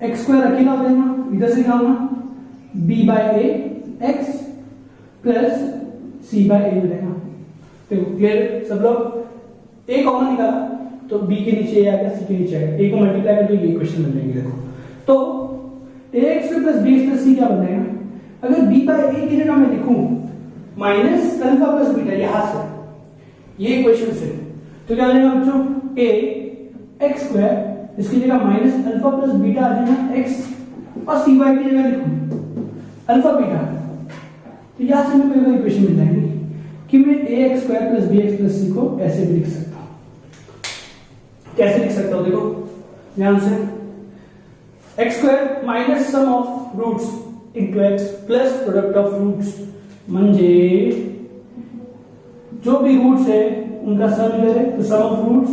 X square अकेला हो जाएगा, इधर से क्या होगा B by A x plus C bye ए हो जाएगा। तो क्लियर सब लोग, ए कॉमन निकाला तो बी के नीचे ए आ गया, सी के नीचे आएगा, ए को मल्टीप्लाई कर तो ये इक्वेशन बन जाएगी। देखो तो ax plus bx plus c क्या बन जाएगा, अगर b बाय a की जगह मैं लिखूं माइनस अल्फा प्लस बीटा यहां से ये इक्वेशन से, तो क्या हो जाएगा बच्चों a x स्क्वायर, इसकी जगह माइनस अल्फा प्लस बीटा आ जाएगा x, और c बाय की जगह लिखूं अल्फा बीटा, तो यहां से मेरे को इक्वेशन मिल जाएगी कि मैं ax square plus bx plus c को ऐसे भी लिख सकता हूं। कैसे लिख सकता हूं देखो ध्यान से, x square minus sum of roots into x plus product of roots, म्हणजे जो भी रूट्स है उनका सम इधर है, तो sum of roots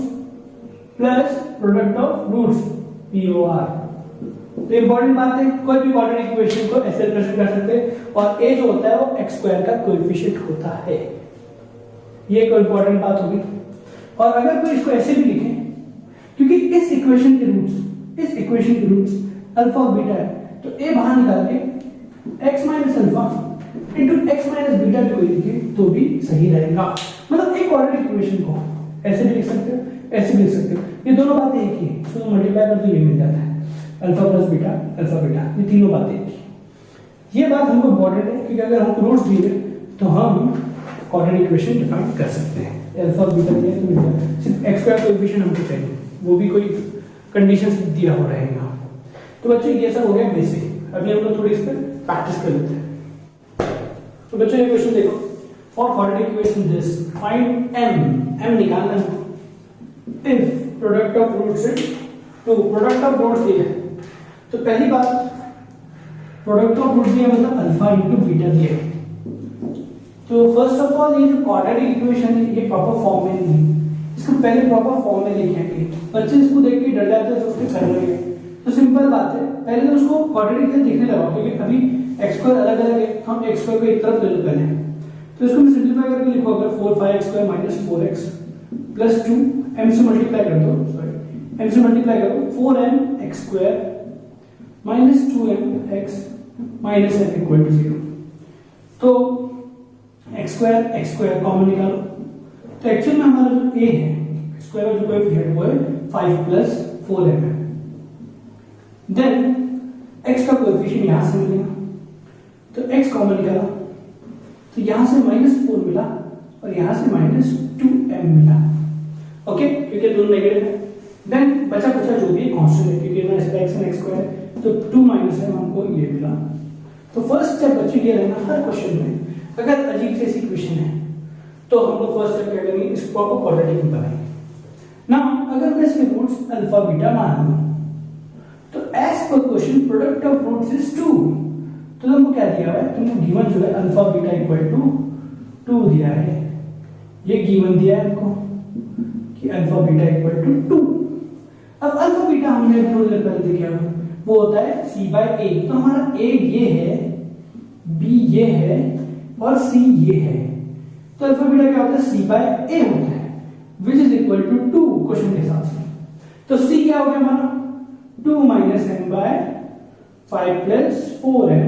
plus product of roots POR। तो इंपॉर्टेंट बात है, कोई भी क्वाड्रेटिक इक्वेशन को ऐसे रिप्रेजेंट कर सकते हैं, और a जो होता है वो x स्क्वायर का कोएफिशिएंट होता है, ये कोई इंपॉर्टेंट बात होगी। और अगर कोई इसको ऐसे भी लिखे, क्योंकि इस इक्वेशन के रूट्स अल्फा और बीटा है, तो a बाहर निकाल के x minus alpha into x minus beta भी कोई लिखे तो भी सही रहेगा। मतलब एक क्वाड्रेटिक इक्वेशन को ऐसे भी लिख सकते हो, ऐसे भी लिख सकते हो, ये दोनों बातें एक ही है, इसको मल्टीप्लाई कर तो ये मिल जाता है alpha plus beta alpha beta, ये तीनों बातें एक ही। ये बात हमको इम्पोर्टेंट है, क्योंकि अगर हमको रूट्स दिए तो हम क्वाड्रेटिक इक्वेशन डिफाइन कर सकते हैं। अल्फा और बीटा दिए तो मिल जाता है, सिर्फ एक्स स्क्वायर कोएफिशिएंट हमको चाहिए, वो भी कोई कंडीशंस दिया हो रहेगा। तो बच्चों ये सब हो गया बेसिक, अभी हम लोग थोड़ी इस पर प्रैक्टिस कर लेते हैं। तो बच्चों ये क्वेश्चन देखो, for quadratic equation this find m निकालना है, इफ प्रोडक्ट ऑफ रूट्स है तो प्रोडक्ट ऑफ रूट्स दिया है, तो पहली बात प्रोडक्ट ऑफ रूट्स दिया मतलब अल्फा इनटू बीटा दिया है। तो फर्स्ट ऑफ ऑल ये जो क्वाड्रेटिक इक्वेशन है ये प्रॉपर फॉर्म में नहीं है, इसको पहले प्रॉपर फॉर्म में लिखे हैं। बच्चे इसको देख के डर जाते हैं तो उसके कर लेंगे, तो सिंपल बात है, पहले तो उसको क्वाड्रेटिक दिखने लगाओ, क्योंकि अभी x स्क्वायर अलग अलग है, हम x स्क्वायर को एक तरफ ले लो पहले, तो इसको मैं सिंपलीफाई करके लिखो, अगर 4x स्क्वायर माइनस 4x प्लस 2 m से मल्टीप्लाई कर दो, सॉरी m से मल्टीप्लाई करो 4m x square minus 2m x minus m equal to 0। तो x स्क्वायर कॉमन निकालो, तो एक्चुअल में हमारा जो a है स्क्वायर का जो कोएफिशिएंट वो है 5 प्लस 4m है। देन x का कोएफिशिएंट यहां से मिलेगा, तो x कॉमन निकाला, तो यहां से -4 मिला और यहां से -2m मिला, ओके, क्योंकि दोनों नेगेटिव है। देन बचा कुचा जो भी कांस्टेंट है, क्योंकि ना इसका x और x स्क्वायर, तो 2 माइनस m हमको ये मिला। तो फर्स्ट स्टेप बच्चे ये रहना हर क्वेश्चन में, अगर अजीब से क्वेश्चन है तो हम लोग फर्स्ट स्टेप क्या करेंगे, इसको प्रॉपर क्वाड्रेटिक में बनाएंगे ना। अगर मैं इसके रूट्स अल्फा बीटा मान लूं, तो as per question product of roots is 2, तो तुमको क्या दिया हुआ है, तुमको गिवन जो है अल्फा बीटा इक्वल टू 2 दिया है, ये गिवन दिया है हमको कि अल्फा बीटा इक्वल टू 2। अब अल्फा बीटा हमने थोड़ी देर पहले देखा वो होता है c बाय a, तो हमारा a ये है, b ये है और c ये है, तो अल्फा बीटा क्या होता है c बाय a होता है, which is equal to 2 question के हिसाब से। तो c क्या हो गया हमारा 2 minus m by 5 plus 4m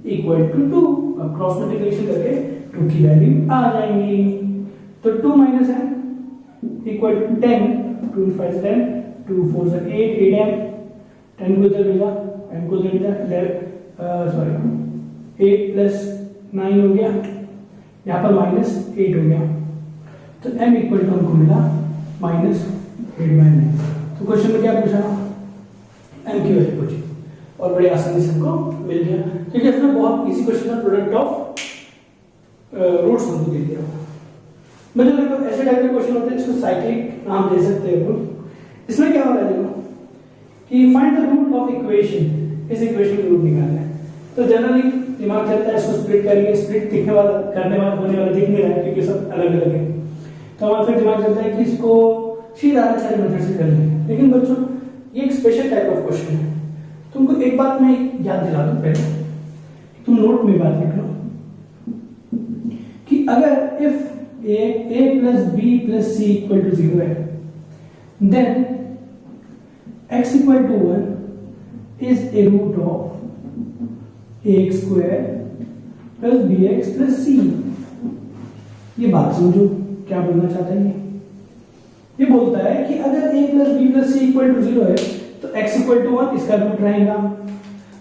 equal to 2। अब क्रॉस मल्टीप्लिकेशन करके 2 की वैल्यू आ जाएंगी, तो 2 minus m equal to 10, 2 5 10, 2 4 8, 8m, 10 को इधर भेजा, m को इधर भेजा, 8 प्लस 9 हो गया, यहाँ पर -8 हो गया, तो m इक्वल टू हमको मिला -8/9। तो क्वेश्चन में क्या पूछा, m की वैल्यू पूछी और बड़ी आसानी से हमको मिल गया, क्योंकि इसमें बहुत इजी क्वेश्चन है, प्रोडक्ट ऑफ रूट्स हमको दे दिया। मतलब देखो ऐसे टाइप के क्वेश्चन होते हैं, इसको साइक्लिक नाम दे सकते हैं अपन। इसमें क्या हो रहा है देखो कि find the root of equation, इस इक्वेशन का रूट निकालना है, तो जनरली दिमाग चलता है इसको स्प्लिट करेंगे, स्प्लिट दिखने वाला करने वाला होने वाला दिख नहीं रहा है क्योंकि सब अलग अलग है, तो हमारा फिर दिमाग चलता है कि इसको सीधा सारे मेथड से कर लेंगे। लेकिन बच्चों ये एक स्पेशल टाइप ऑफ क्वेश्चन है, तुमको एक बात मैं याद दिला दूं पहले, तुम नोट में बात लिख लो कि अगर if a plus b plus c equal to 0 है, then x equal to 1 is a root of ax square plus bx plus c। ये बात समझो क्या बोलना चाहता है ये बोलता है कि अगर a plus b plus c equal to 0 है तो x इक्वल टू 1 इसका रूट रहेगा।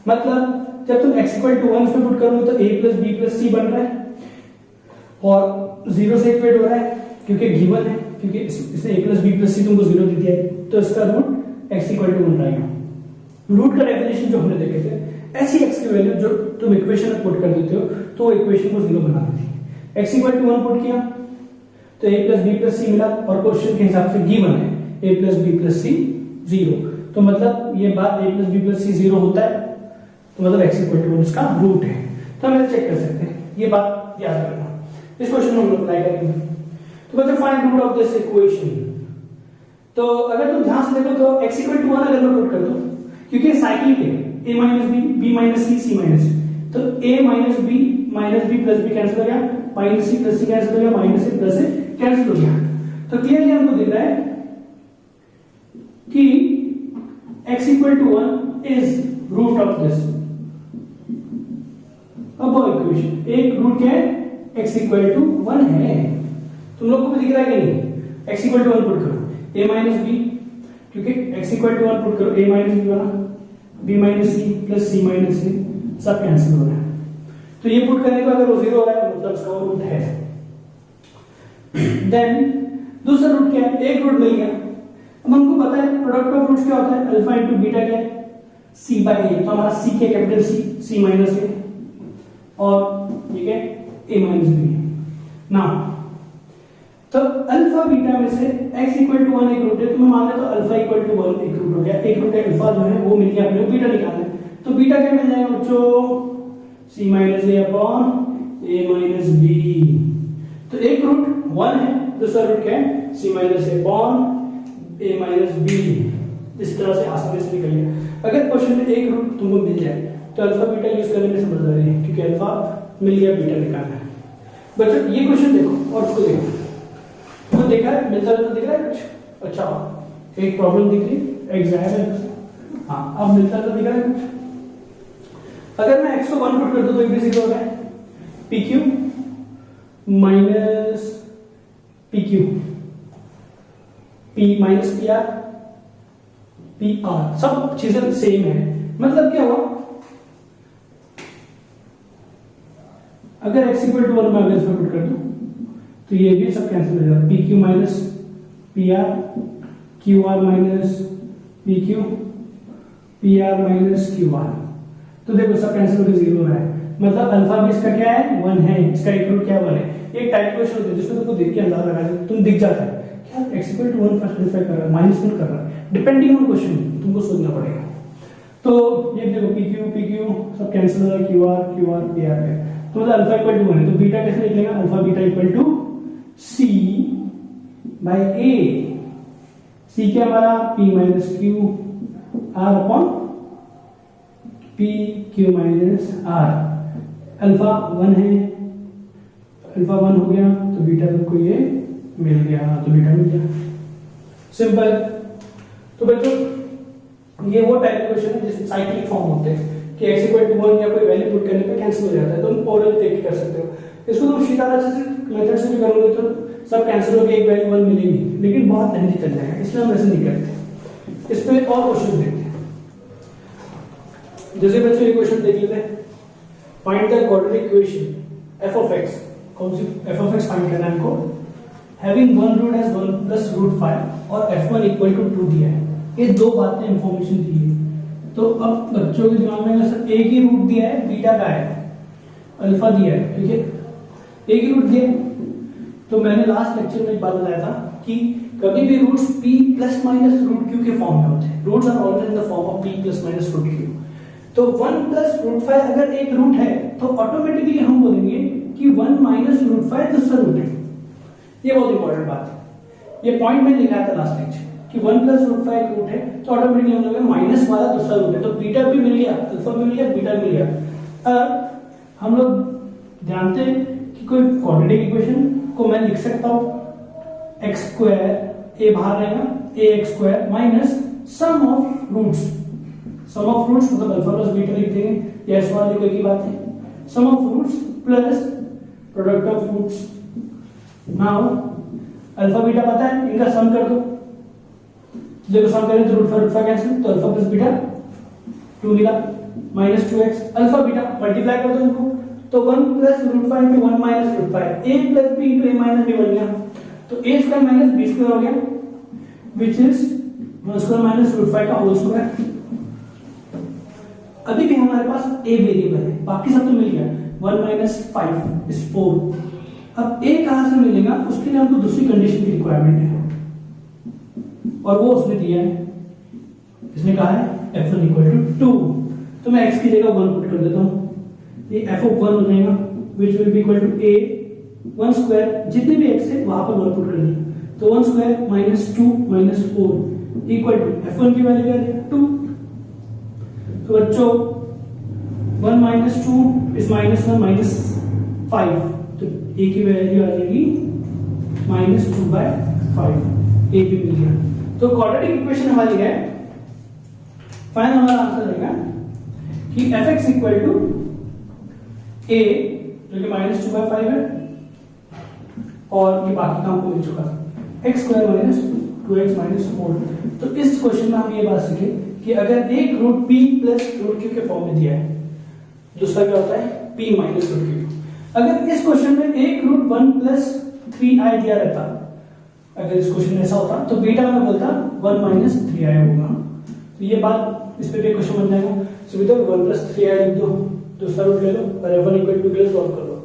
मतलब जब तुम x इक्वल टू 1 इसमें पुट करोगे तो a plus b plus c बन रहा है और 0 से इक्वेट हो रहा है क्योंकि गिवन है, क्योंकि इसने a plus b plus c तुमको 0 दे दिया है तो इसका रूट x इक्वल टू 1 रहेगा। रूट का डेफिनेशन जो हमने देखे थे, ऐसी x की वैल्यू जो तुम इक्वेशन में पुट कर देते हो तो वो इक्वेशन को 0 बना देती है। x इक्वल टू 1 पुट किया तो a plus b plus c मिला और क्वेश्चन के हिसाब से गिवन है a plus b plus c 0, तो मतलब ये बात a plus b plus c 0 होता है तो मतलब x इक्वल टू 1 इसका रूट है। तो हम ऐसे चेक कर सकते हैं, ये बात याद रखना। इस क्वेश्चन में हम लोग अप्लाई करेंगे। तो बच्चों find root of this equation. तो अगर तुम ध्यान से देखो तो x इक्वल टू 1 अगर मैं पुट कर दूं, क्योंकि साइक्लिक है a minus b b minus c c minus c, तो a minus b plus b cancel हो गया, minus c plus c cancel हो गया, minus a plus a cancel हो गया। तो क्लियरली हमको दिख रहा है कि x equal to 1 is root of this. अब वो इक्वेशन एक रूट क्या है, x इक्वल टू 1 है। तुम लोग को भी दिख रहा है कि नहीं? x इक्वल टू 1 पुट करो a माइनस b, क्योंकि x इक्वल टू 1 पुट करो a माइनस b बना, b minus c plus c minus a सब कैंसिल हो रहा है। तो ये पुट करने का अगर वो 0 हो रहा है मतलब इसका रूट है। देन दूसरा रूट क्या है, एक रूट मिल गया। अब हमको पता है प्रोडक्ट ऑफ रूट्स क्या होता है, अल्फा इनटू बीटा क्या है, c बाय a। तो हमारा c क्या, कैपिटल c माइनस a और ये क्या a माइनस b ना। तो अल्फा बीटा में से x इक्वल टू 1 एक रूट है, तो मैं मान लेता हूं अल्फा इक्वल टू 1 एक रूट हो गया। एक रूट अल्फा जो है वो मिल गया, अपने बीटा निकालना है। तो बीटा क्या मिल जाएगा बच्चों, c minus a upon a minus b। तो एक रूट 1 है, दूसरा रूट क्या है c minus a upon a minus b। इस तरह से आसानी से निकल गया। अगर क्वेश्चन में एक रूट तुमको मिल जाए तो अल्फा बीटा यूज करने में समझदारी है, क्योंकि अल्फा मिल गया, बीटा निकालना है। बच्चों ये क्वेश्चन देखो और उसको देखो, तो देखा है मिलता जुलता दिख रहा है कुछ? अच्छा, एक प्रॉब्लम दिख रही है, एग्जाम है। हाँ, अब मिलता जुलता दिख रहा है कुछ? अगर मैं x को 1 पुट कर दूं तो ये सीधा हो रहा है pq minus pq, p minus pr, pr सब चीजें सेम है। मतलब क्या हुआ, अगर x इक्वल टू 1 मैं अगर इसमें पुट कर दूं तो ये भी सब कैंसिल हो जाएगा, pq minus pr, qr minus pq, pr minus qr। तो देखो सब कैंसिल होकर 0 हो रहा है। मतलब अल्फा भी इसका क्या है 1 है, इसका एक रूट क्या 1 है। एक टाइप क्वेश्चन होता है जिसमें तुमको देख के अंदाजा लगा दे, तुम दिख जाता है क्या x इक्वल टू 1 स्पेसिफाई कर रहा है, माइनस 1 कर रहा है, डिपेंडिंग ऑन क्वेश्चन तुमको सोचना पड़ेगा। तो ये देखो pq सब कैंसिल हो रहा है, qr pr है। तो मतलब अल्फा इक्वल टू 1 है, तो बीटा कैसे निकलेगा, alpha beta equal to c by a। c क्या हमारा p minus q r upon p q minus r। Alpha 1 है, अल्फा 1 हो गया तो बीटा को ये मिल गया, तो बीटा मिल गया, सिंपल। तो बच्चों ये वो टाइप क्वेश्चन है जिसमें साइक्लिक फॉर्म होते हैं कि x इक्वल टू 1 या कोई वैल्यू पुट करने पे कैंसिल हो जाता है। तुम ओरल देख के कर सकते हो। इसको तुम सीधा मेथड से भी करोगे तो सब कैंसिल होकर एक वैल्यू 1 मिलेगी, लेकिन बहुत लेंथी चल जाएगा, इसलिए हम ऐसे नहीं करते। इस पे और क्वेश्चन देखते हैं। जैसे बच्चों ये क्वेश्चन देख लेते हैं, find the quadratic equation f of x। कौन सी f of x फाइंड करना है हमको, having one root as 1 plus root 5 और f1 इक्वल टू 2 दिया है। ये दो बातें इंफॉर्मेशन दी है। तो अब बच्चों के दिमाग में सर एक ही रूट दिया है, बीटा का है, अल्फा दिया है, ठीक है, एक ही रूट दिया है। तो मैंने लास्ट लेक्चर में एक बात बताया था कि कभी भी roots p plus minus root q के फॉर्म में होते हैं। Roots are always in the form of p plus minus root q। तो 1 प्लस रूट 5 अगर एक रूट है तो ऑटोमेटिकली हम बोलेंगे कि 1 माइनस रूट 5 दूसरा रूट है। ये बहुत इंपॉर्टेंट बात है, ये पॉइंट में लिखा था लास्ट लेक्चर कि 1 प्लस रूट 5 एक रूट है तो ऑटोमेटिकली हम लोग माइनस वाला दूसरा रूट है। तो बीटा भी मिल गया, अल्फा भी मिल गया, बीटा मिल गया। अब हम लोग जानते हैं कि कोई क्वाड्रेटिक इक्वेशन को मैं लिख सकता हूं x स्क्वायर, a बाहर रहेगा, ax square minus sum of roots, sum of roots मतलब अल्फा प्लस बीटा लिख देंगे, या एस वाले कोई की बात है, sum of roots plus product of roots. Now alpha beta पता है, इनका सम कर दो, जब सम करें तो रूट फाइव कैंसिल, तो अल्फा प्लस बीटा 2 मिला minus 2x, alpha beta multiply कर दो इनको, तो 1 plus root 5 to 1 minus root 5, a plus b into a minus b बन गया, तो a square minus b square हो गया, which is 1 square minus root 5 का होल स्क्वायर। अभी भी हमारे पास a वेरिएबल है, बाकी सब तो मिल गया, 1 माइनस 5 इज 4। अब a कहां से मिलेगा, उसके लिए हमको दूसरी कंडीशन की रिक्वायरमेंट है, और वो उसने दिया है, इसने कहा है f1 इक्वल टू 2, तो मैं x की जगह 1 पुट कर देता हूं, ये f of 1 हो जाएगा, which will be equal to a 1 square, जितने भी x है वहां पर 1 पुट कर दिया, तो 1 square minus 2 minus 4 equal to f1 की वैल्यू क्या है 2। तो बच्चों 1 माइनस 2 इज माइनस 1 माइनस 5, तो a की वैल्यू आ जाएगी माइनस 2/5, a भी मिल गया। तो क्वाड्रेटिक इक्वेशन हमारी है, फाइनल हमारा आंसर रहेगा कि fx इक्वल टू a जो कि माइनस 2/5 है, और ये बाकी काम को मिल चुका था x square minus 2x minus 4। तो इस क्वेश्चन में हम ये बात सीखे कि अगर एक root p plus root q के फॉर्म में दिया है, दूसरा क्या होता है p माइनस रूट q। अगर इस क्वेश्चन में एक रूट 1 प्लस 3i दिया रहता, अगर इस क्वेश्चन में ऐसा होता तो बीटा में बोलता 1 माइनस 3i होगा, तो ये बात इस पे भी क्वेश्चन बन जाएगा। सुविधा 1 प्लस 3i लिख दो, दूसरा रूट ले लो और f1 इक्वल टू के लिए सॉल्व कर लो,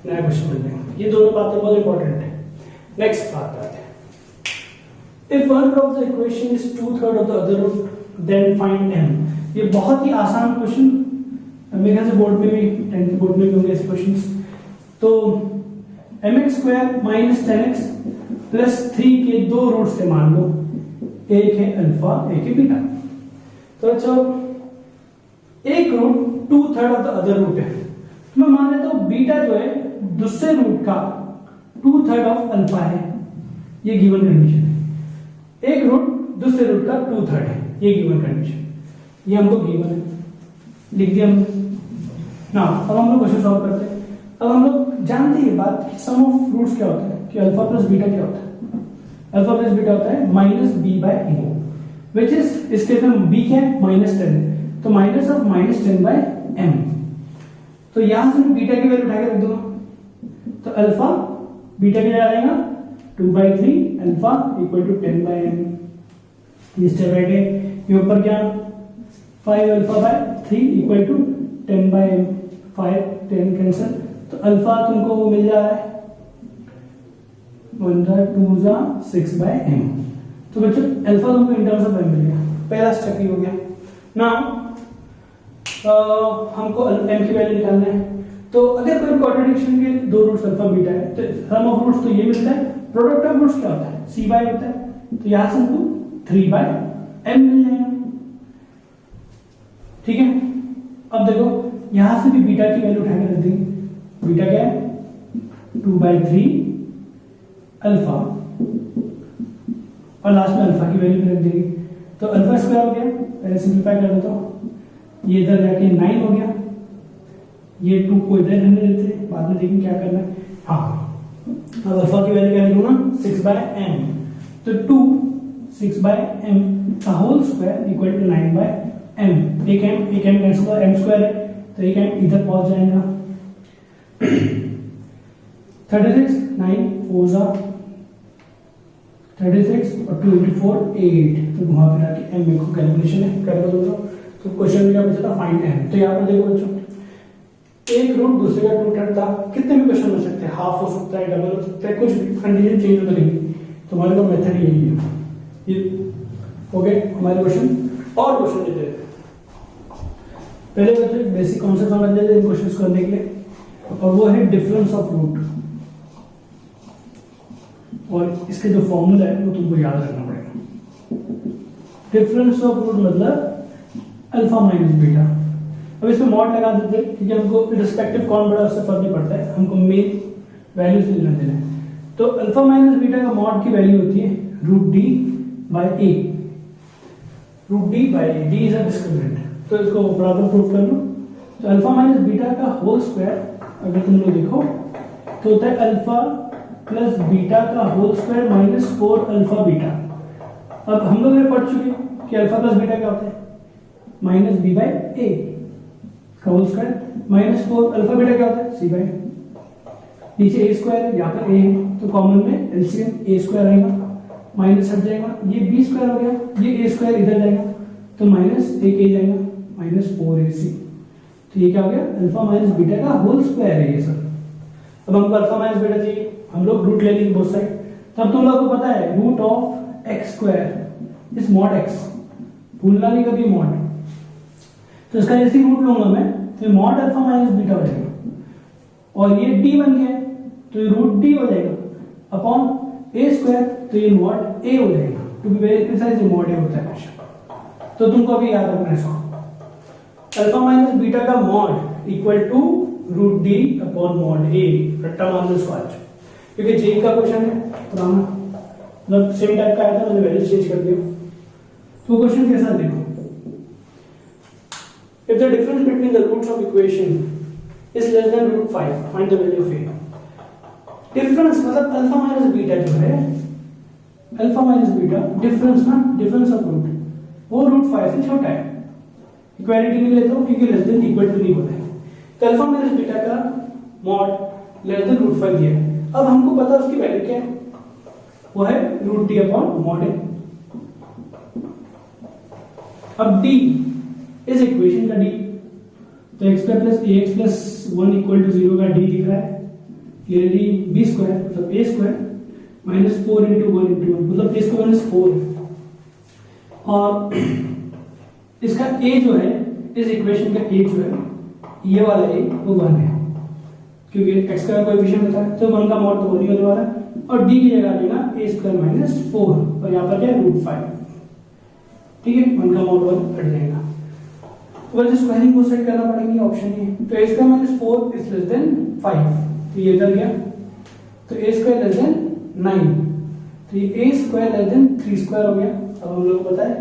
नया क्वेश्चन बन जाएगा। ये दोनों बातें बहुत इंपॉर्टेंट है। नेक्स्ट बात आते हैं, if one root of the equation is 2/3 of the other root then find m। ये बहुत ही आसान क्वेश्चन, मेरे ख्याल से बोर्ड में भी 10th बोर्ड में भी होंगे ऐसे क्वेश्चंस। तो mx square minus 10x plus 3 के दो रूट से मान लो, एक है अल्फा एक है बीटा। तो अच्छा एक root 2/3 of the other root है, तो मैं मान लेता हूं बीटा जो है दूसरे रूट का 2/3 ऑफ अल्फा है, ये गिवन कंडीशन है। एक रूट दूसरे रूट का 2/3 है, ये गिवन कंडीशन, ये हमको गिवन है, लिख दिया हमने ना। अब हम लोग क्वेश्चन सॉल्व करते हैं। अब हम लोग जानते हैं बात कि सम ऑफ रूट्स क्या होता है, कि अल्फा प्लस बीटा क्या होता है। अल्फा प्लस बीटा होता है minus b by a, which is इसके में बी क्या है माइनस 10, तो minus of minus 10 by m. तो यहां से मैं बीटा की वैल्यू उठा के रख दूंगा, तो अल्फा बीटा क्या आ जाएगा 2/3 alpha equal to 10 by m. ये स्टेप राइट है, ये ऊपर क्या 5 alpha by 3 equal to 10 by m, 5 10 cancel, तो अल्फा तुमको वो मिल जा रहा है 1 6 बाय एम। तो बच्चों अल्फा तुमको इन टर्म्स ऑफ एम मिल गया, पहला स्टेप ही हो गया ना। हमको एम की वैल्यू निकालना है, तो अगर कोई क्वाड्रेटिक्शन के दो रूट्स अल्फा बीटा है तो सम ऑफ रूट्स तो ये मिलता है, प्रोडक्ट ऑफ रूट्स क्या होता है c बाय होता है, तो यहां से हमको 3 बाय m मिल जाएगा। ठीक है, अब देखो यहां से भी बीटा की वैल्यू उठा के रख देंगे, बीटा क्या है 2/3 अल्फा, और लास्ट में अल्फा की वैल्यू रख देंगे, तो अल्फा स्क्वायर हो गया, पहले सिंपलीफाई कर देता हूं, ये इधर जाके 9 हो गया, ये 2 को इधर रहने देते हैं, बाद में देखेंगे क्या करना है। हाँ, अब अल्फा की वैल्यू क्या लिखूंगा 6 बाय m, तो 2 6 बाय m का whole square equal to 9 by m। एक m कैंसिल होगा, m स्क्वायर है तो एक m इधर पहुंच जाएगा। 36 9 4 जा 36 और 2 into 4 8, तो घुमा फिरा के m को कैलकुलेशन है कर दो। तो क्वेश्चन में क्या पूछा था फाइंड m, तो यहाँ पर देखो बच्चों एक रूट दूसरे का 2/3 था, कितने भी क्वेश्चन हो सकते हैं, हाफ हो सकता है, डबल हो सकता है, कुछ भी कंडीशन चेंज हो सकती है, तुम्हारे का मेथड यही है। ये हो गए हमारे क्वेश्चन, और क्वेश्चन लेते हैं। पहले बच्चों बेसिक कॉन्सेप्ट समझ लेते हैं क्वेश्चंस करने के लिए, और वो है डिफरेंस ऑफ रूट, और इसके जो फॉर्मूला है वो तुमको याद रखना पड़ेगा। डिफरेंस ऑफ रूट मतलब अल्फा माइनस बीटा। अब इसमें मॉड लगा देते हैं, क्योंकि हमको रिस्पेक्टिव कौन बड़ा उससे फर्क नहीं पड़ता है, हमको मेन वैल्यूज लेना देना है। तो अल्फा माइनस बीटा का मॉड की वैल्यू होती है √d/a, √d/a, d is a discriminant, तो इसको बराबर प्रूफ कर लो। तो अल्फा माइनस बीटा का होल स्क्वायर अगर तुम लोग देखो तो होता है अल्फा प्लस बीटा का whole square minus 4 alpha beta. अब हम लोग ने पढ़ चुके कि अल्फा प्लस बीटा क्या होता है, माइनस बी बाई ए का whole square minus 4 alpha beta क्या होता है, सी बाई नीचे ए स्क्वायर, यहाँ पर ए है तो कॉमन में एलसीएम ए स्क्वायर आएगा, माइनस हट जाएगा, ये बी स्क्वायर हो गया, ये ए स्क्वायर इधर जाएगा तो माइनस एक ए जाएगा, माइनस 4ac। तो ये क्या हो गया, अल्फा माइनस बीटा का होल स्क्वायर है ये सब। अब हमको अल्फा माइनस बीटा चाहिए, हम लोग रूट ले लेंगे बोथ साइड। तब तुम लोगों को पता है root of x square is mod x, भूलना नहीं कभी मॉड। तो इसका जैसे रूट लूंगा मैं तो मॉड अल्फा माइनस बीटा हो जाएगा, और ये डी बन गया तो ये रूट डी हो जाएगा अपॉन ए स्क्वायर, तो ये मॉड ए हो जाएगा। टू बी वेरी प्रिसाइज ये मॉड ए होता है हमेशा। तो तुमको अभी याद रखना है इसको, अल्फा माइनस बीटा का mod equal to root D upon mod A, रट्टा मान लो इसको आज, क्योंकि जे का क्वेश्चन है पुराना, मतलब सेम टाइप का आया था, मैंने वैल्यू चेंज कर दिया। तो क्वेश्चन कैसा देखो, if the difference between the roots of equation is less than root 5 find the value of a। Difference मतलब अल्फा माइनस बीटा जो है, अल्फा माइनस बीटा डिफरेंस ना, डिफरेंस ऑफ रूट वो रूट 5 से छोटा है, इक्वालिटी नहीं लेता हूं क्योंकि लेस देन इक्वल टू नहीं होता है। तो अल्फा माइनस बीटा का मॉड लेस देन रूट 5 दिया है। अब हमको पता है उसकी वैल्यू क्या है, वो है root D upon mod a. अब डी इस इक्वेशन का डी, तो x square plus a x plus 1 equal to 0 का डी दिख रहा है क्लियरली, बी स्क्वायर मतलब ए स्क्वायर माइनस 4 इंटू 1 इंटू 1 मतलब ए स्क्वायर माइनस 4, और इसका ए जो है, इस इक्वेशन का ए जो है, ये वाला ए वो 1 है क्योंकि एक्स का कोएफिशिएंट होता है, तो 1 का मॉड तो 1 ही होने वाला है, और डी की जगह लेना ए स्क्वायर माइनस 4 और यहाँ पर क्या है रूट 5, ठीक है, 1 का मॉड 1 हट जाएगा। तो बस स्क्वायरिंग को सेट करना पड़ेगी, ऑप्शन ये, तो a square minus 4 is less than 5, तो ये इधर गया, तो a स्क्वायर लेस देन 9, तो ये a square less then 3 square हो गया। अब हम लोग को पता है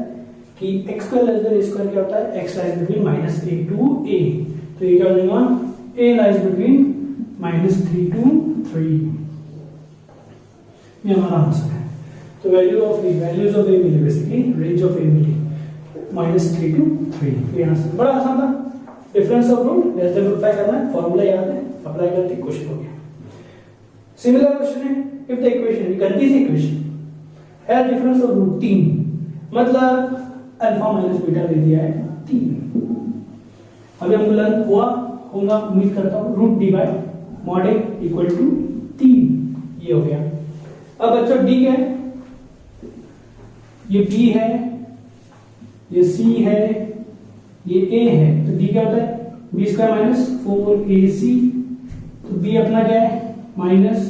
कि x स्क्वायर लेस देन a स्क्वायर क्या होता है, x lies between minus a to a, तो ये क्या हो जाएगा, a lies between minus 3 to 3, ये हमारा आंसर है। तो वैल्यूज ऑफ a मिली, बेसिकली रेंज ऑफ a मिली -3 to 3, ये आंसर बड़ा आसान था। Difference of root less than root 5 करना है, फॉर्मूला याद है, अप्लाई करते ही क्वेश्चन हो गया। सिमिलर क्वेश्चन है, इफ द इक्वेशन, गलती से इक्वेशन है डिफरेंस ऑफ रूट 3, मतलब अल्फा माइनस बीटा दे दिया है 3। अभी हमको लर्न होगा उम्मीद करता हूं, root d by mod a equal to 3, ये हो गया। अब बच्चों डी क्या है, ये बी है, ये C है, ये A है, तो D क्या होता है, बी स्क्वायर माइनस 4ac, तो B अपना क्या है माइनस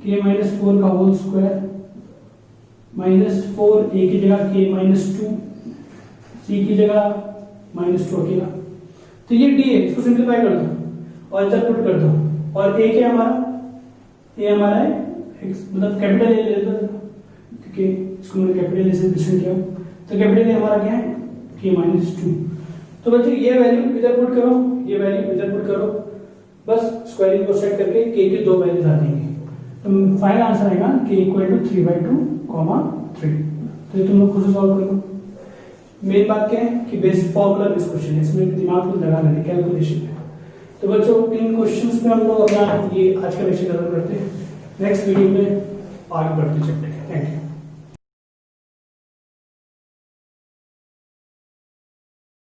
k माइनस 4 का होल स्क्वायर माइनस 4, A की जगह k माइनस 2, C की जगह माइनस 2 अकेला, तो ये D है, इसको सिंप्लीफाई कर दो और इधर पुट कर दो, और A क्या हमारा, A हमारा है x, मतलब कैपिटल A ले दो क्योंकि इसको मैंने कैपिटल A से रिप्रेजेंट किया, तो कैपिटल A हमारा क्या है k माइनस 2। तो बच्चों ये वैल्यू इधर पुट करो, ये वैल्यू इधर पुट करो, बस स्क्वायरिंग को सेट करके k की 2 वैल्यूज आ जाएंगी, तो फाइनल आंसर आएगा k इक्वल टू 3/2, 3। तो ये तुम लोग खुद से सॉल्व कर लो। मेन बात क्या है कि बेसिक फॉर्मूला बेस्ड क्वेश्चन है, इसमें दिमाग को लगाना है, कैलकुलेशन है। तो बच्चों इन क्वेश्चंस में हम लोग अपना ये आज का लेक्चर खत्म करते हैं, नेक्स्ट वीडियो में आगे बढ़ते चलते हैं। Thank you.